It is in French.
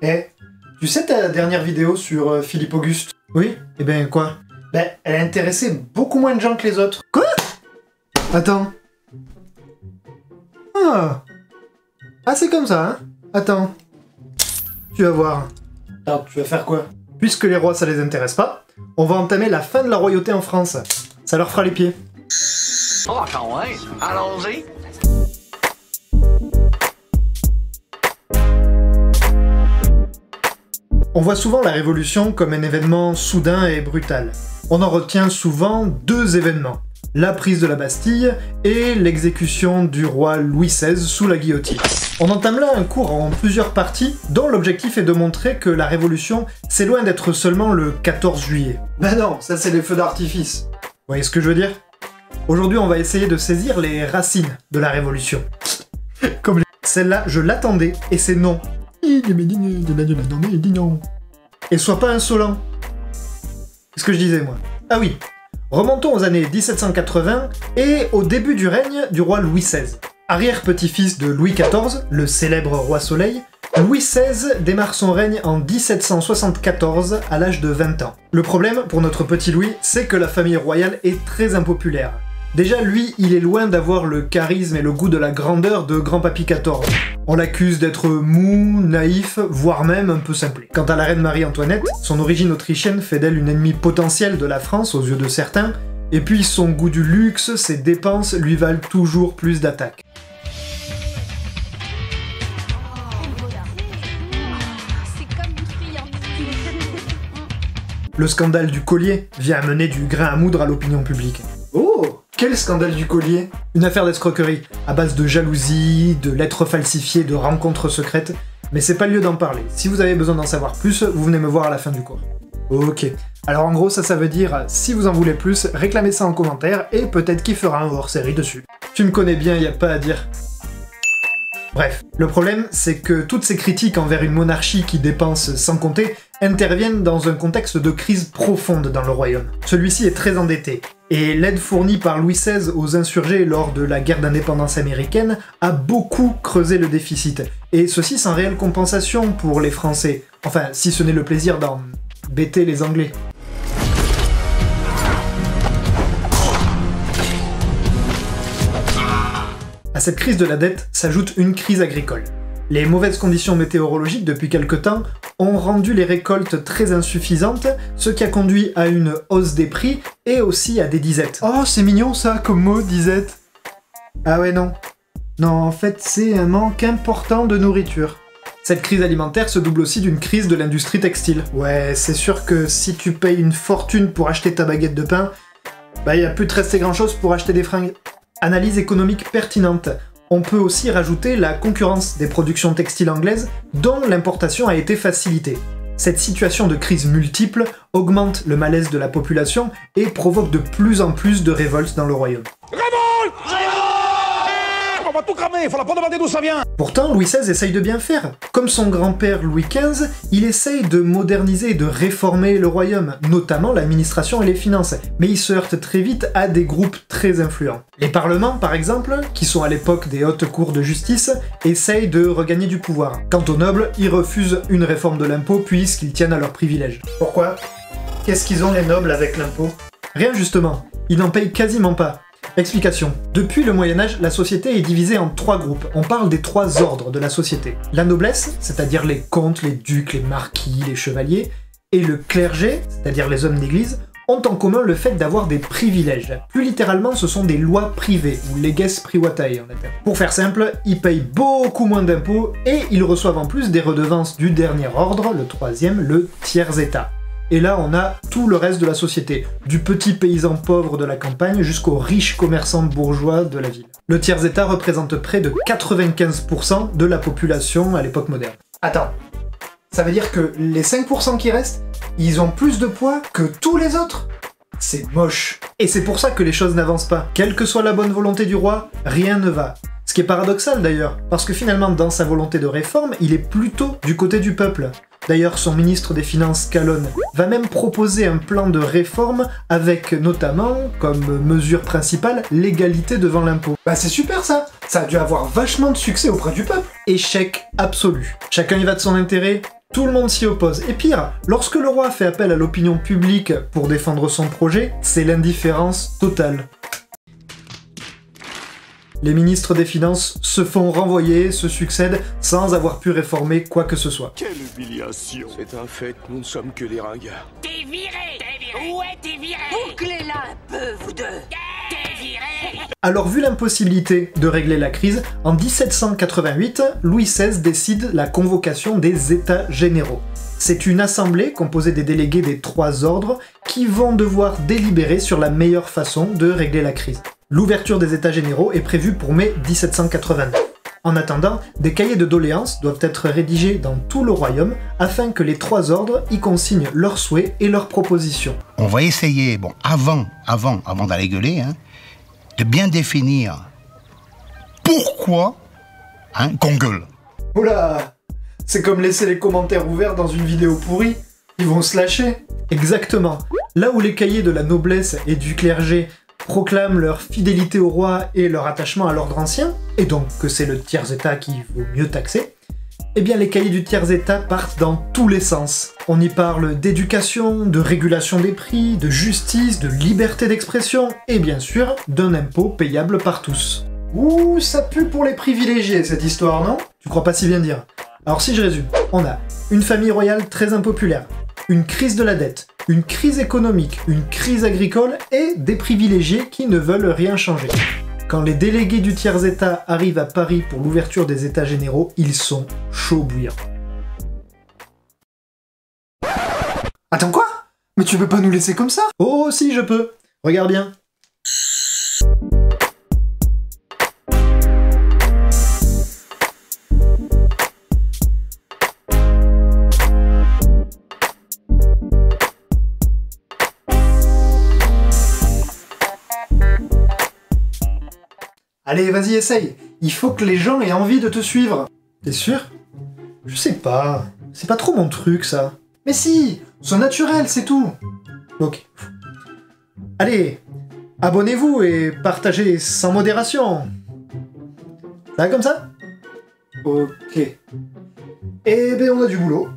Eh, tu sais ta dernière vidéo sur Philippe Auguste? Oui? Eh ben quoi? Ben, elle a intéressé beaucoup moins de gens que les autres. Quoi? Attends. Ah, c'est comme ça, hein? Attends. Tu vas voir. Alors, tu vas faire quoi? Puisque les rois ça les intéresse pas, on va entamer la fin de la royauté en France. Ça leur fera les pieds. Oh, quand même. Allons-y. On voit souvent la Révolution comme un événement soudain et brutal. On en retient souvent deux événements. La prise de la Bastille et l'exécution du roi Louis XVI sous la guillotine. On entame là un cours en plusieurs parties dont l'objectif est de montrer que la Révolution, c'est loin d'être seulement le 14 juillet. Ben non, ça c'est les feux d'artifice. Vous voyez ce que je veux dire? Aujourd'hui on va essayer de saisir les racines de la Révolution. Comme celle-là, je l'attendais et c'est non. Et sois pas insolent. C'est ce que je disais moi. Ah oui, remontons aux années 1780 et au début du règne du roi Louis XVI. Arrière-petit-fils de Louis XIV, le célèbre roi Soleil, Louis XVI démarre son règne en 1774 à l'âge de 20 ans. Le problème pour notre petit Louis, c'est que la famille royale est très impopulaire. Déjà, lui, il est loin d'avoir le charisme et le goût de la grandeur de Grand-Papy XIV. On l'accuse d'être mou, naïf, voire même un peu simplé. Quant à la reine Marie-Antoinette, son origine autrichienne fait d'elle une ennemie potentielle de la France aux yeux de certains, et puis son goût du luxe, ses dépenses lui valent toujours plus d'attaques. Le scandale du collier vient amener du grain à moudre à l'opinion publique. Oh! Quel scandale du collier? Une affaire d'escroquerie, à base de jalousie, de lettres falsifiées, de rencontres secrètes, mais c'est pas le lieu d'en parler. Si vous avez besoin d'en savoir plus, vous venez me voir à la fin du cours. Ok. Alors en gros, ça veut dire, si vous en voulez plus, réclamez ça en commentaire, et peut-être qu'il fera un hors-série dessus. Tu me connais bien, y a pas à dire. Bref, le problème, c'est que toutes ces critiques envers une monarchie qui dépense sans compter interviennent dans un contexte de crise profonde dans le royaume. Celui-ci est très endetté, et l'aide fournie par Louis XVI aux insurgés lors de la guerre d'indépendance américaine a beaucoup creusé le déficit, et ceci sans réelle compensation pour les Français, enfin si ce n'est le plaisir d'en bêter les Anglais. À cette crise de la dette s'ajoute une crise agricole. Les mauvaises conditions météorologiques depuis quelque temps ont rendu les récoltes très insuffisantes, ce qui a conduit à une hausse des prix et aussi à des disettes. Oh, c'est mignon ça comme mot, disette. Ah ouais non. Non, en fait c'est un manque important de nourriture. Cette crise alimentaire se double aussi d'une crise de l'industrie textile. Ouais, c'est sûr que si tu payes une fortune pour acheter ta baguette de pain, bah y a plus de rester grand chose pour acheter des fringues. Analyse économique pertinente. On peut aussi rajouter la concurrence des productions textiles anglaises dont l'importation a été facilitée. Cette situation de crise multiple augmente le malaise de la population et provoque de plus en plus de révoltes dans le royaume. On va tout cramer, il faudra pas demander d'où ça vient. Pourtant, Louis XVI essaye de bien faire. Comme son grand-père Louis XV, il essaye de moderniser et de réformer le royaume, notamment l'administration et les finances, mais il se heurte très vite à des groupes très influents. Les parlements, par exemple, qui sont à l'époque des hautes cours de justice, essayent de regagner du pouvoir. Quant aux nobles, ils refusent une réforme de l'impôt puisqu'ils tiennent à leurs privilèges. Pourquoi? Qu'est-ce qu'ils ont les nobles avec l'impôt? Rien justement, ils n'en payent quasiment pas. Explication. Depuis le Moyen-Âge, la société est divisée en trois groupes. On parle des trois ordres de la société. La noblesse, c'est-à-dire les comtes, les ducs, les marquis, les chevaliers, et le clergé, c'est-à-dire les hommes d'église, ont en commun le fait d'avoir des privilèges. Plus littéralement, ce sont des lois privées, ou leges privatae en latin. Pour faire simple, ils payent beaucoup moins d'impôts, et ils reçoivent en plus des redevances du dernier ordre, le troisième, le tiers-état. Et là, on a tout le reste de la société, du petit paysan pauvre de la campagne jusqu'au riche commerçant bourgeois de la ville. Le tiers-état représente près de 95% de la population à l'époque moderne. Attends, ça veut dire que les 5% qui restent, ils ont plus de poids que tous les autres? C'est moche. Et c'est pour ça que les choses n'avancent pas. Quelle que soit la bonne volonté du roi, rien ne va. Ce qui est paradoxal d'ailleurs, parce que finalement, dans sa volonté de réforme, il est plutôt du côté du peuple. D'ailleurs, son ministre des Finances, Calonne, va même proposer un plan de réforme avec notamment, comme mesure principale, l'égalité devant l'impôt. Bah c'est super ça! Ça a dû avoir vachement de succès auprès du peuple. Échec absolu. Chacun y va de son intérêt, Tout le monde s'y oppose. Et pire, lorsque le roi fait appel à l'opinion publique pour défendre son projet, c'est l'indifférence totale. Les ministres des Finances se font renvoyer, se succèdent, sans avoir pu réformer quoi que ce soit. Quelle humiliation! C'est un fait, nous ne sommes que des ringards. T'es viré! T'es viré! Ouais, t'es viré! Bouclez-la un peu, vous deux! T'es viré! Alors vu l'impossibilité de régler la crise, en 1788, Louis XVI décide la convocation des États généraux. C'est une assemblée composée des délégués des 3 ordres qui vont devoir délibérer sur la meilleure façon de régler la crise. L'ouverture des États généraux est prévue pour mai 1789. En attendant, des cahiers de doléances doivent être rédigés dans tout le royaume afin que les 3 ordres y consignent leurs souhaits et leurs propositions. On va essayer, bon, avant d'aller gueuler, de bien définir pourquoi qu'on gueule. Oula! C'est comme laisser les commentaires ouverts dans une vidéo pourrie. Ils vont se lâcher. Exactement. Là où les cahiers de la noblesse et du clergé proclament leur fidélité au roi et leur attachement à l'ordre ancien, et donc que c'est le tiers-état qui vaut mieux taxer, eh bien les cahiers du tiers-état partent dans tous les sens. On y parle d'éducation, de régulation des prix, de justice, de liberté d'expression, et bien sûr, d'un impôt payable par tous. Ouh, ça pue pour les privilégiés cette histoire, non? Tu crois pas si bien dire. Alors si je résume, on a une famille royale très impopulaire, une crise de la dette, une crise économique, une crise agricole et des privilégiés qui ne veulent rien changer. Quand les délégués du tiers-état arrivent à Paris pour l'ouverture des États généraux, ils sont chauds bouillants. Attends quoi? Mais tu peux pas nous laisser comme ça? Oh si je peux. Regarde bien. Allez, vas-y, essaye. Il faut que les gens aient envie de te suivre. T'es sûr? Je sais pas. C'est pas trop mon truc, ça. Mais si! Sois naturel, c'est tout. Ok. Allez, abonnez-vous et partagez sans modération. Ça va comme ça? Ok. Eh ben, on a du boulot.